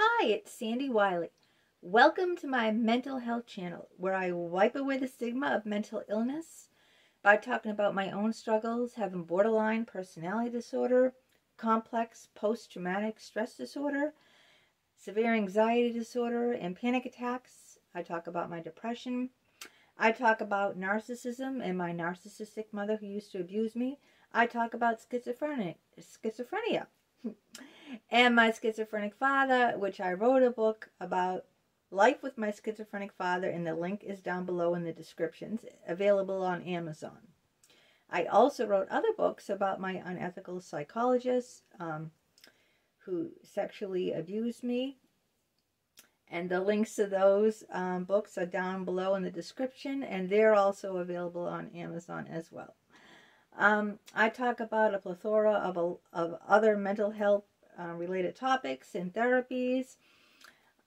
Hi, it's Sandy Wyllie. Welcome to my mental health channel, where I wipe away the stigma of mental illness by talking about my own struggles, having borderline personality disorder, complex post-traumatic stress disorder, severe anxiety disorder, and panic attacks. I talk about my depression. I talk about narcissism and my narcissistic mother who used to abuse me. I talk about schizophrenia. And my schizophrenic father, which I wrote a book about life with my schizophrenic father, and the link is down below in the descriptions, available on Amazon. I also wrote other books about my unethical psychologist who sexually abused me, and the links to those books are down below in the description, and they're also available on Amazon as well. I talk about a plethora of other mental health related topics and therapies,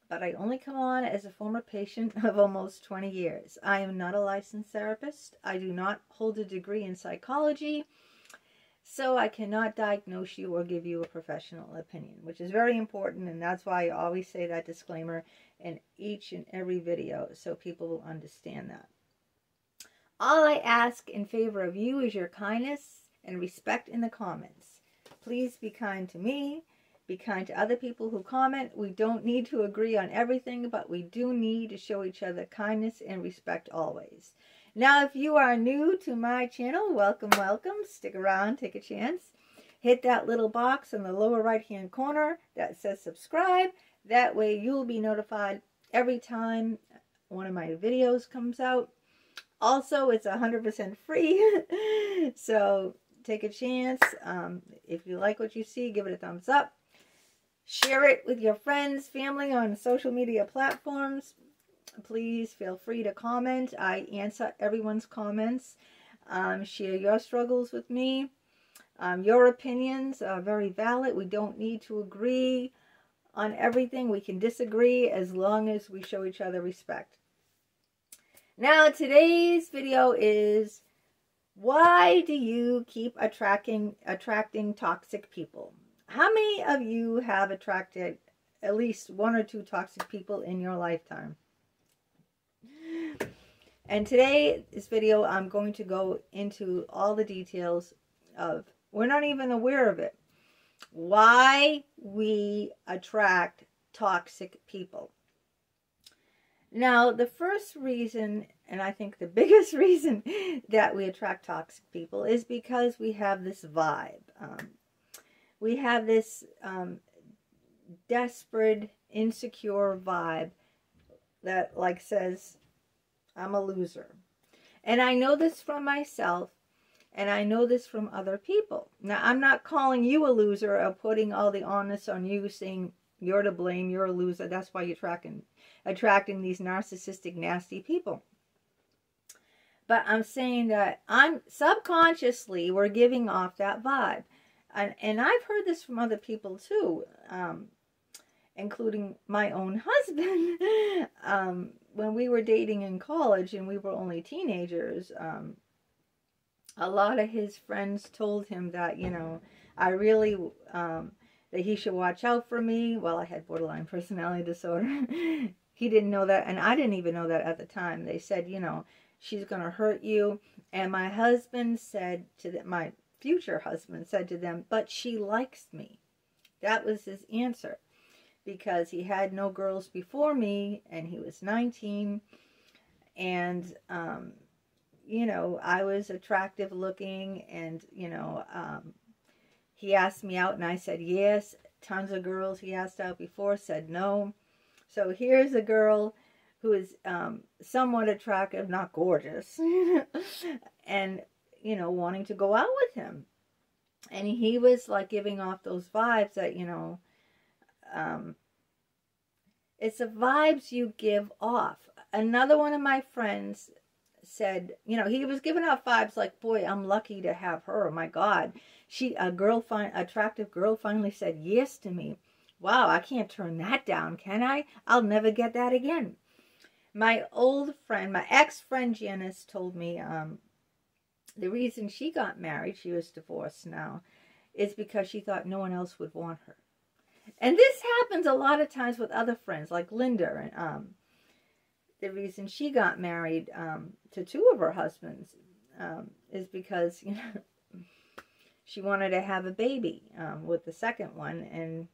but I only come on as a former patient of almost 20 years. I am not a licensed therapist. I do not hold a degree in psychology, so I cannot diagnose you or give you a professional opinion, which is very important, and that's why I always say that disclaimer in each and every video so people will understand that. All I ask in favor of you is your kindness and respect in the comments. Please be kind to me. Be kind to other people who comment. We don't need to agree on everything, but we do need to show each other kindness and respect always. Now, if you are new to my channel, welcome, welcome. Stick around, take a chance. Hit that little box in the lower right-hand corner that says subscribe. That way you'll be notified every time one of my videos comes out. Also, it's 100% free, so take a chance. If you like what you see, give it a thumbs up. Share it with your friends, family on social media platforms. Please feel free to comment. I answer everyone's comments. Share your struggles with me. Your opinions are very valid. We don't need to agree on everything. We can disagree as long as we show each other respect. Now, today's video is, why do you keep attracting toxic people? How many of you have attracted at least one or two toxic people in your lifetime? And today's video, I'm going to go into all the details of, we're not even aware of it, why we attract toxic people. Now, the first reason, and I think the biggest reason that we attract toxic people is because we have this vibe. We have this desperate, insecure vibe that like says, I'm a loser. And I know this from myself, and I know this from other people. Now, I'm not calling you a loser or putting all the onus on you, saying you're to blame, you're a loser. That's why you're attracting these narcissistic, nasty people. But I'm saying that subconsciously we're giving off that vibe. And I've heard this from other people too, including my own husband. When we were dating in college and we were only teenagers, a lot of his friends told him that, you know, I really, that he should watch out for me. Well, I had borderline personality disorder. He didn't know that, and I didn't even know that at the time. They said, you know, she's going to hurt you. And my husband said to them, my future husband said to them, but she likes me. That was his answer, because he had no girls before me, and he was 19, and you know, I was attractive looking, and you know, he asked me out, and I said yes. Tons of girls he asked out before said no. So here's a girl who is somewhat attractive, not gorgeous, and you know, wanting to go out with him. And he was like giving off those vibes that, you know, it's the vibes you give off. Another one of my friends said, you know, he was giving off vibes like, boy, I'm lucky to have her. Oh my God. Attractive girl finally said yes to me. Wow, I can't turn that down, can I? I'll never get that again. My old friend, my ex-friend Janice told me, the reason she got married, she was divorced now, is because she thought no one else would want her. And this happens a lot of times with other friends, like Linda. And the reason she got married to two of her husbands is because, you know, she wanted to have a baby with the second one, and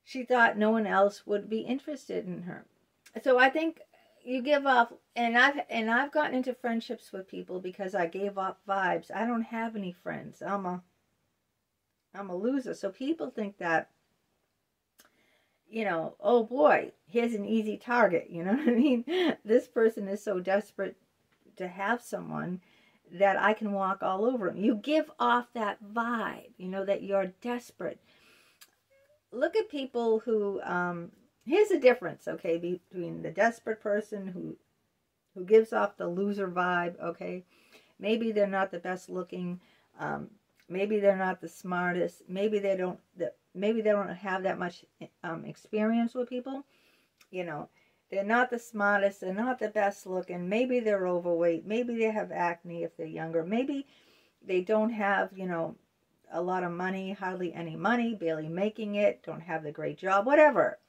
she thought no one else would be interested in her. So I think you give off, and I've gotten into friendships with people because I gave off vibes. I don't have any friends. I'm a loser. So people think that, you know, oh boy, here's an easy target. You know what I mean? This person is so desperate to have someone that I can walk all over him. You give off that vibe, you know, that you're desperate. Look at people who, here's the difference, okay, between the desperate person who gives off the loser vibe, okay? Maybe they're not the best looking, maybe they're not the smartest, maybe they don't have that much experience with people, you know. They're not the smartest, they're not the best looking, maybe they're overweight, maybe they have acne if they're younger, maybe they don't have, you know, a lot of money, hardly any money, barely making it, don't have the great job, whatever.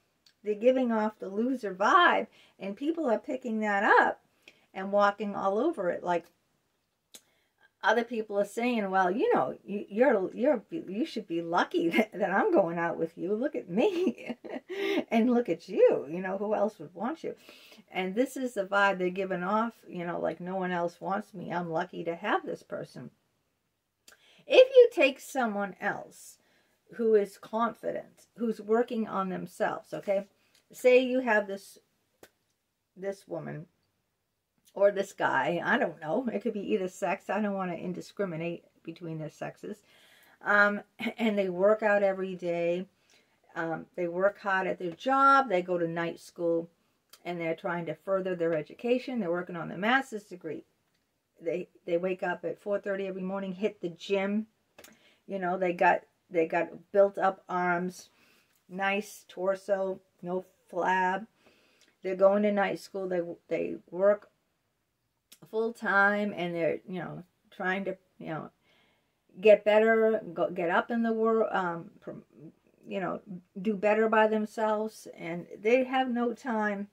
They're giving off the loser vibe, and people are picking that up and walking all over it. Like other people are saying, well, you know, you should be lucky that I'm going out with you. Look at me and look at you. You know, who else would want you? And this is the vibe they're giving off, you know, like no one else wants me. I'm lucky to have this person. If you take someone else who is confident, who's working on themselves, okay? Say you have this woman or this guy, I don't know. It could be either sex. I don't want to indiscriminate between their sexes. And they work out every day. They work hard at their job. They go to night school, and they're trying to further their education. They're working on their master's degree. They wake up at 4:30 every morning, hit the gym. You know, they got built up arms, nice torso, no flab. They're going to night school. They work full time, and they're, you know, trying to, you know, get better, get up in the world, you know, do better by themselves, and they have no time,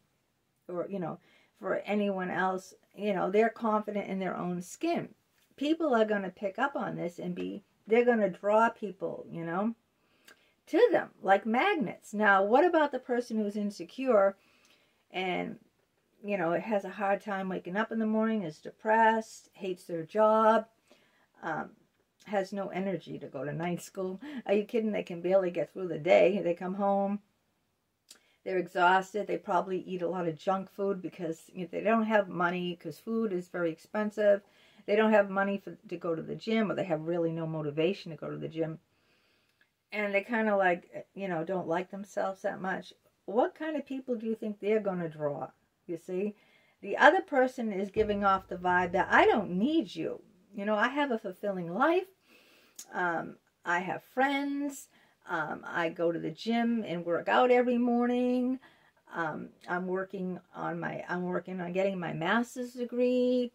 or, you know, for anyone else. You know, they're confident in their own skin. People are going to pick up on this and they're going to draw people, you know, to them like magnets. Now, what about the person who's insecure and, you know, has a hard time waking up in the morning, is depressed, hates their job, has no energy to go to night school? Are you kidding? They can barely get through the day. They come home, they're exhausted. They probably eat a lot of junk food because, you know, they don't have money, because food is very expensive. They don't have money to go to the gym, or they have really no motivation to go to the gym. And they kind of like, you know, don't like themselves that much. What kind of people do you think they're going to draw? You see? The other person is giving off the vibe that I don't need you. You know, I have a fulfilling life. I have friends. I go to the gym and work out every morning. I'm working on getting my master's degree.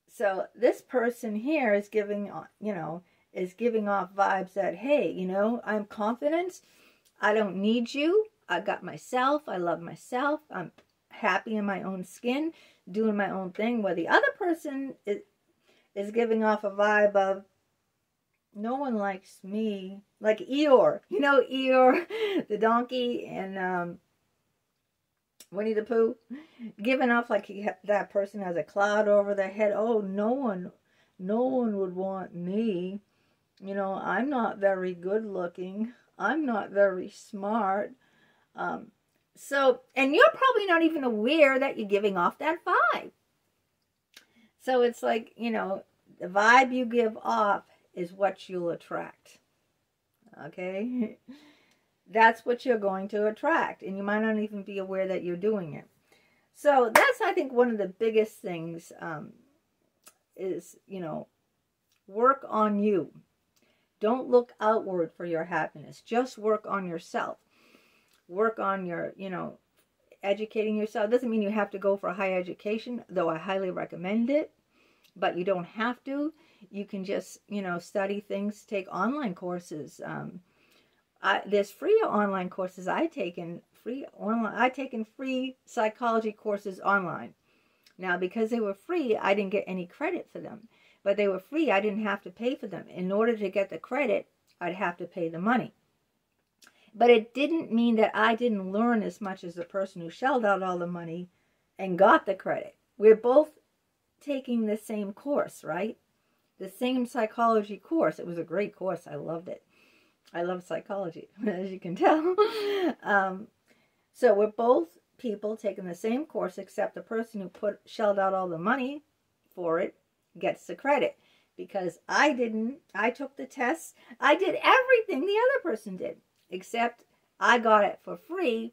So this person here is giving, you know, is giving off vibes that, hey, you know, I'm confident. I don't need you. I got myself. I love myself. I'm happy in my own skin, doing my own thing. Where the other person is giving off a vibe of, no one likes me. Like Eeyore. You know Eeyore, the donkey, and Winnie the Pooh? Giving off like that person has a cloud over their head. Oh, no one would want me. You know, I'm not very good looking. I'm not very smart. So, and you're probably not even aware that you're giving off that vibe. So it's like, you know, the vibe you give off is what you'll attract. Okay? That's what you're going to attract. And you might not even be aware that you're doing it. So that's, I think, one of the biggest things is, you know, work on you. Don't look outward for your happiness. Just work on yourself. Work on your, you know, educating yourself. Doesn't mean you have to go for a higher education, though I highly recommend it. but you don't have to. You can just, study things, take online courses. There's free online courses. I've taken free psychology courses online. Now, because they were free, I didn't get any credit for them. But they were free. I didn't have to pay for them. In order to get the credit, I'd have to pay the money. But it didn't mean that I didn't learn as much as the person who shelled out all the money and got the credit. We're both taking the same course, right? The same psychology course. It was a great course. I loved it. I love psychology, as you can tell. So we're both people taking the same course, except the person who shelled out all the money for it gets the credit. Because I didn't. I took the tests. I did everything the other person did, except I got it for free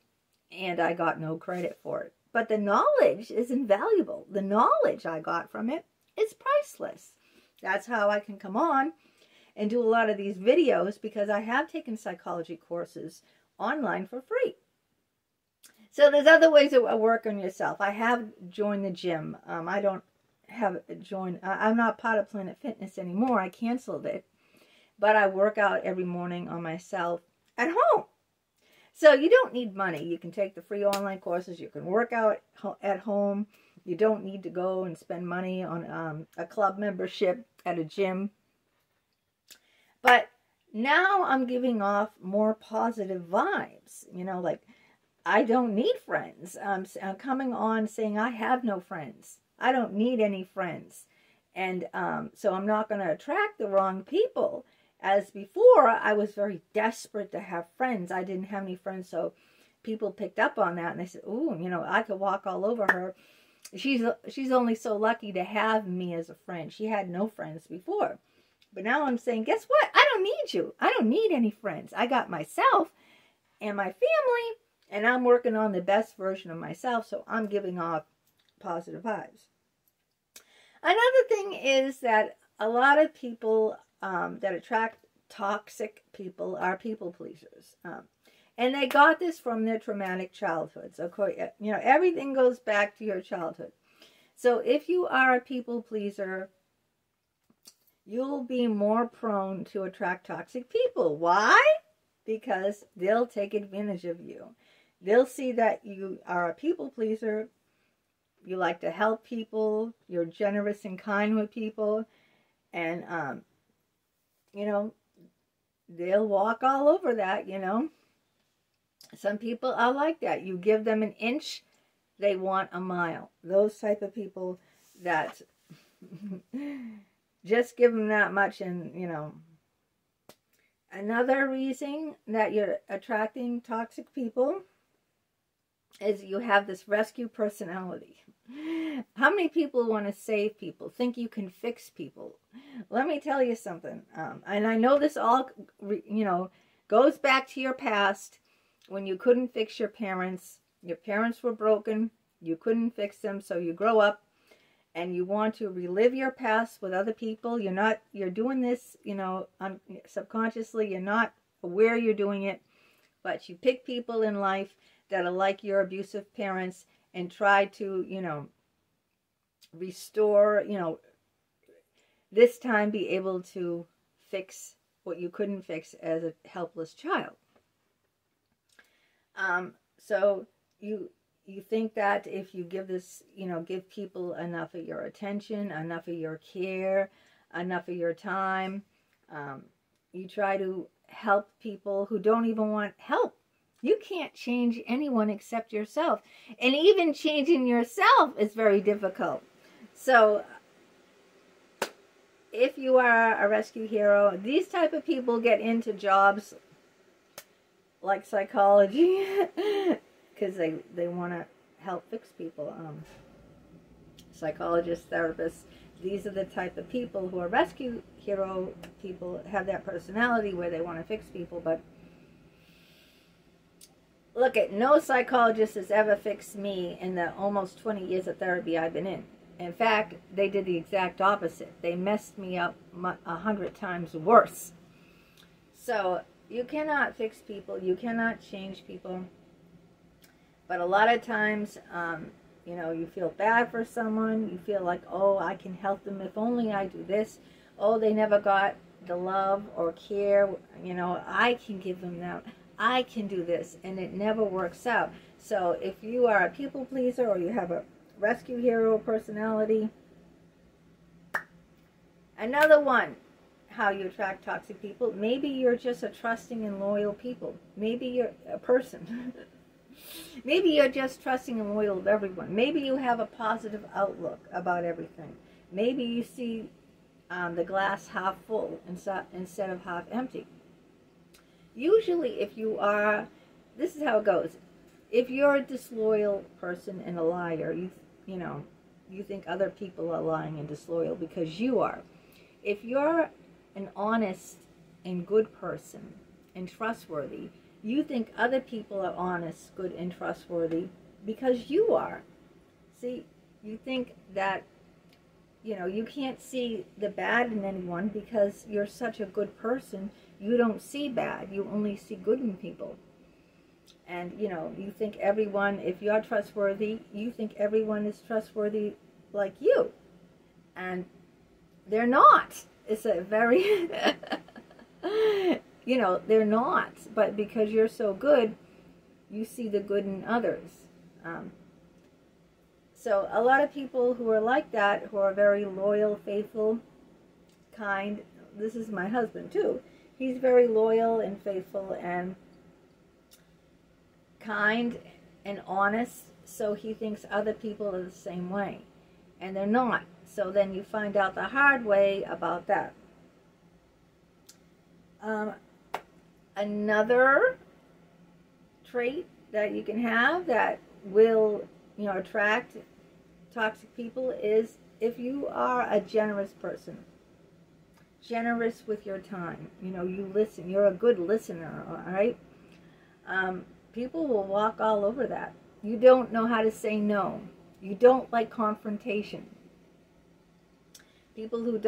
and I got no credit for it. But the knowledge is invaluable. The knowledge I got from it is priceless. That's how I can come on and do a lot of these videos, because I have taken psychology courses online for free. So there's other ways to work on yourself. I have joined the gym. I don't have joined. I'm not part of Planet Fitness anymore. I canceled it. But I work out every morning on myself at home. So you don't need money. You can take the free online courses. You can work out at home. You don't need to go and spend money on a club membership at a gym. But now I'm giving off more positive vibes. Like, I don't need friends. I'm coming on saying I have no friends. I don't need any friends. And so I'm not going to attract the wrong people. As before, I was very desperate to have friends. I didn't have any friends, so people picked up on that. And they said, ooh, I could walk all over her. She's only so lucky to have me as a friend. She had no friends before. But now I'm saying, guess what? I don't need you. I don't need any friends. I got myself and my family, and I'm working on the best version of myself, so I'm giving off positive vibes. Another thing is that a lot of people that attract toxic people are people pleasers. And they got this from their traumatic childhoods. Of course, everything goes back to your childhood. So if you are a people pleaser, you'll be more prone to attract toxic people. Why? Because they'll take advantage of you. They'll see that you are a people pleaser. You like to help people. You're generous and kind with people. And, they'll walk all over that, Some people are like that. You give them an inch, they want a mile. Those type of people that just give them that much, and, Another reason that you're attracting toxic people is you have this rescue personality. How many people want to save people, think you can fix people? Let me tell you something. And I know this all, goes back to your past when you couldn't fix your parents. Your parents were broken. You couldn't fix them. So you grow up and you want to relive your past with other people. You're doing this, subconsciously. You're not aware you're doing it. But you pick people in life that are like your abusive parents and try to, restore, this time be able to fix what you couldn't fix as a helpless child. So you think that if you give this, give people enough of your attention, enough of your care, enough of your time, you try to help people who don't even want help. You can't change anyone except yourself. And even changing yourself is very difficult. So if you are a rescue hero, these type of people get into jobs like psychology because they want to help fix people. Psychologists, therapists, these are the type of people who are rescue hero people, have that personality where they want to fix people. But look, no psychologist has ever fixed me in the almost 20 years of therapy I've been in. In fact, they did the exact opposite. They messed me up 100 times worse. So you cannot fix people. You cannot change people. But a lot of times, You know, you feel bad for someone. You feel like, oh, I can help them if only I do this. Oh, they never got the love or care. You know, I can give them that. I can do this. And it never works out. So if you are a people pleaser or you have a rescue hero personality, another one, how you attract toxic people. Maybe you're just a trusting and loyal people. Maybe you're a person. Maybe you're just trusting and loyal of everyone. Maybe you have a positive outlook about everything. Maybe you see the glass half full instead of half empty. Usually if you are, this is how it goes. If you're a disloyal person and a liar, you know, you think other people are lying and disloyal because you are. If you're an honest and good person and trustworthy, you think other people are honest, good, and trustworthy because you are. See, you think that, you know, you can't see the bad in anyone because you're such a good person. You don't see bad. You only see good in people. And, you know, you think everyone, if you're trustworthy, you think everyone is trustworthy like you. And they're not. It's a very... you know, they're not, but because you're so good, you see the good in others. So a lot of people who are like that, who are very loyal, faithful, kind, this is my husband too. He's very loyal and faithful and kind and honest, so he thinks other people are the same way, and they're not. So then you find out the hard way about that. Another trait that you can have that will, you know, attract toxic people is if you are a generous person. Generous with your time. You know, you listen. You're a good listener, all right? People will walk all over that. You don't know how to say no. You don't like confrontation. People who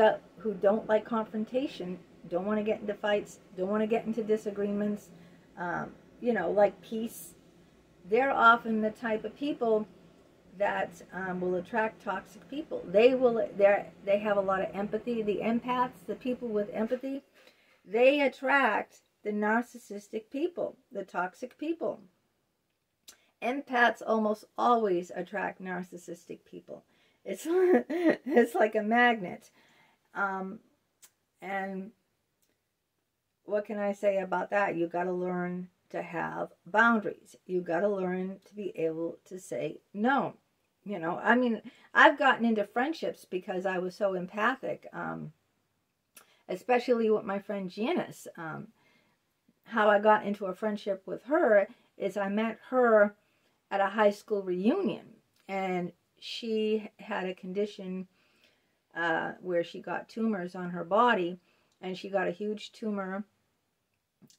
don't like confrontation don't want to get into fights, don't want to get into disagreements, you know, like peace. They're often the type of people that will attract toxic people. They have a lot of empathy. The empaths, the people with empathy, they attract the narcissistic people, the toxic people. Empaths almost always attract narcissistic people. It's like a magnet. And what can I say about that? You got to learn to have boundaries. You got to learn to be able to say no. You know, I mean, I've gotten into friendships because I was so empathic, especially with my friend Janice. How I got into a friendship with her is I met her at a high school reunion, and she had a condition where she got tumors on her body, and she got a huge tumor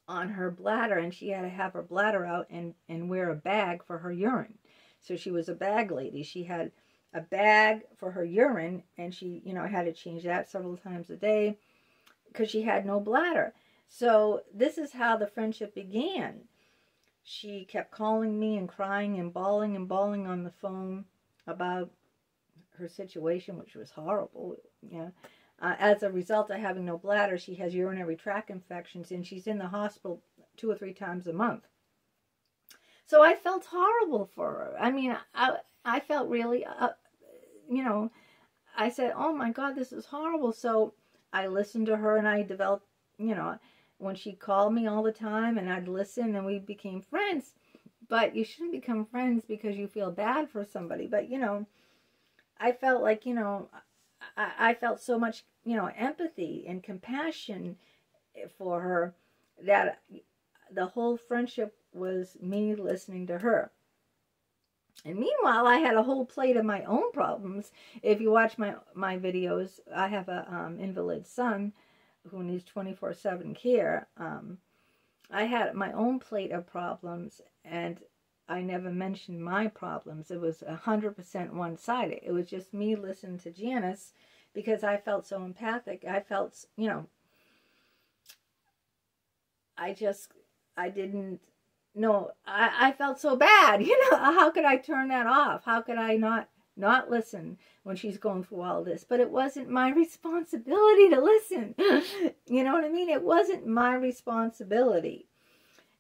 on her bladder, and she had to have her bladder out and wear a bag for her urine. So she was a bag lady. She had a bag for her urine, and she, you know, had to change that several times a day because she had no bladder. So this is how the friendship began. She kept calling me and crying and bawling on the phone about her situation, which was horrible. Yeah. As a result of having no bladder, she has urinary tract infections, and she's in the hospital 2 or 3 times a month. So I felt horrible for her. I mean, I felt really, you know, I said, oh my God, this is horrible. So I listened to her, and I developed, you know, when she called me all the time, and I'd listen, and we became friends. But you shouldn't become friends because you feel bad for somebody. But, you know, I felt like, you know, I felt so much, you know, empathy and compassion for her that the whole friendship was me listening to her. And meanwhile, I had a whole plate of my own problems. If you watch my videos, I have a invalid son who needs 24/7 care. I had my own plate of problems, and I never mentioned my problems. It was 100% one-sided. It was just me listening to Janice because I felt so empathic. I felt, you know, I didn't no, I felt so bad. You know, how could I turn that off? How could I not listen when she's going through all this? But it wasn't my responsibility to listen. You know what I mean? It wasn't my responsibility.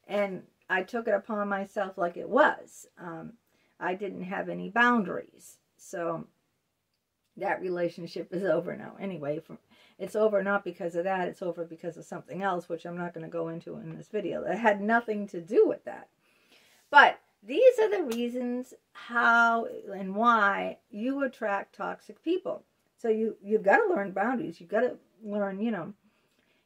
And I took it upon myself like it was. I didn't have any boundaries. So that relationship is over now. Anyway, it's over not because of that. It's over because of something else, which I'm not going to go into in this video. It had nothing to do with that. But these are the reasons how and why you attract toxic people. So you got to learn boundaries. You got to learn, you know,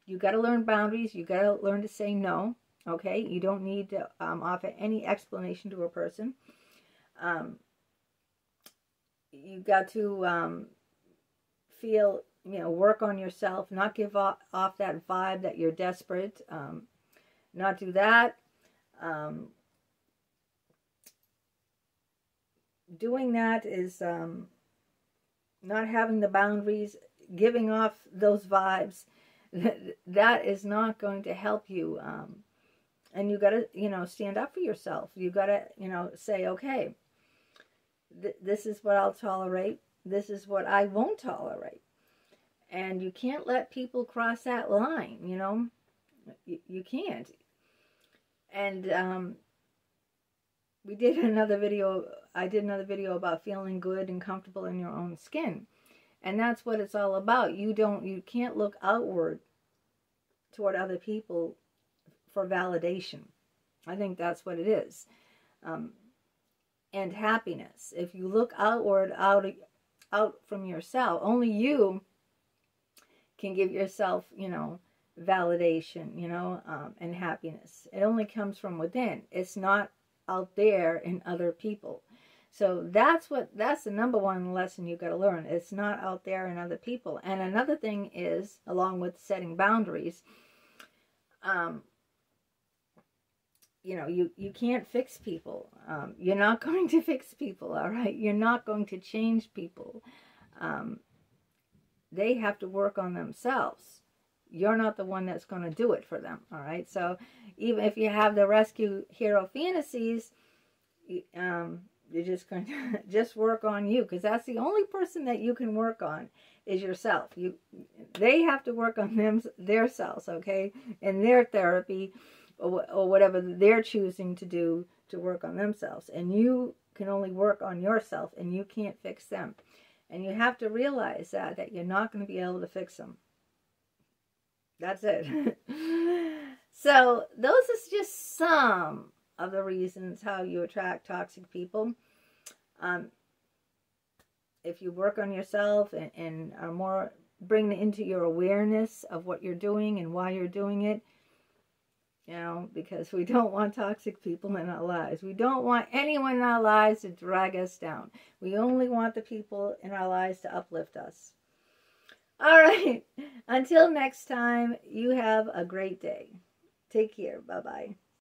you got to learn boundaries. You got to learn to say no. Okay, you don't need to offer any explanation to a person. You got to feel, you know, work on yourself, not give off that vibe that you're desperate, not do that. Doing that is not having the boundaries, giving off those vibes. That is not going to help you. And you got to, you know, stand up for yourself. You got to, you know, say, okay, this is what I'll tolerate. This is what I won't tolerate. And you can't let people cross that line, you know. You can't. And we did another video. I did another video about feeling good and comfortable in your own skin. And that's what it's all about. You can't look outward toward other people for validation. I think that's what it is. And happiness. If you look outward, out from yourself, only you can give yourself, you know, validation, you know, and happiness. It only comes from within. It's not out there in other people. So that's the number one lesson you got to learn. It's not out there in other people. And another thing is, along with setting boundaries, you know, you can't fix people. You're not going to fix people, all right? You're not going to change people. They have to work on themselves. You're not the one that's going to do it for them, all right? So even if you have the rescue hero fantasies, you're just going to just work on you, because that's the only person that you can work on is yourself. They have to work on their selves, okay, in their therapy or whatever they're choosing to do to work on themselves. And you can only work on yourself, and you can't fix them. And you have to realize that you're not going to be able to fix them. That's it. So those are just some of the reasons how you attract toxic people. If you work on yourself and are more, bring into your awareness of what you're doing and why you're doing it, you know, because we don't want toxic people in our lives. We don't want anyone in our lives to drag us down. We only want the people in our lives to uplift us. All right. Until next time, you have a great day. Take care. Bye-bye.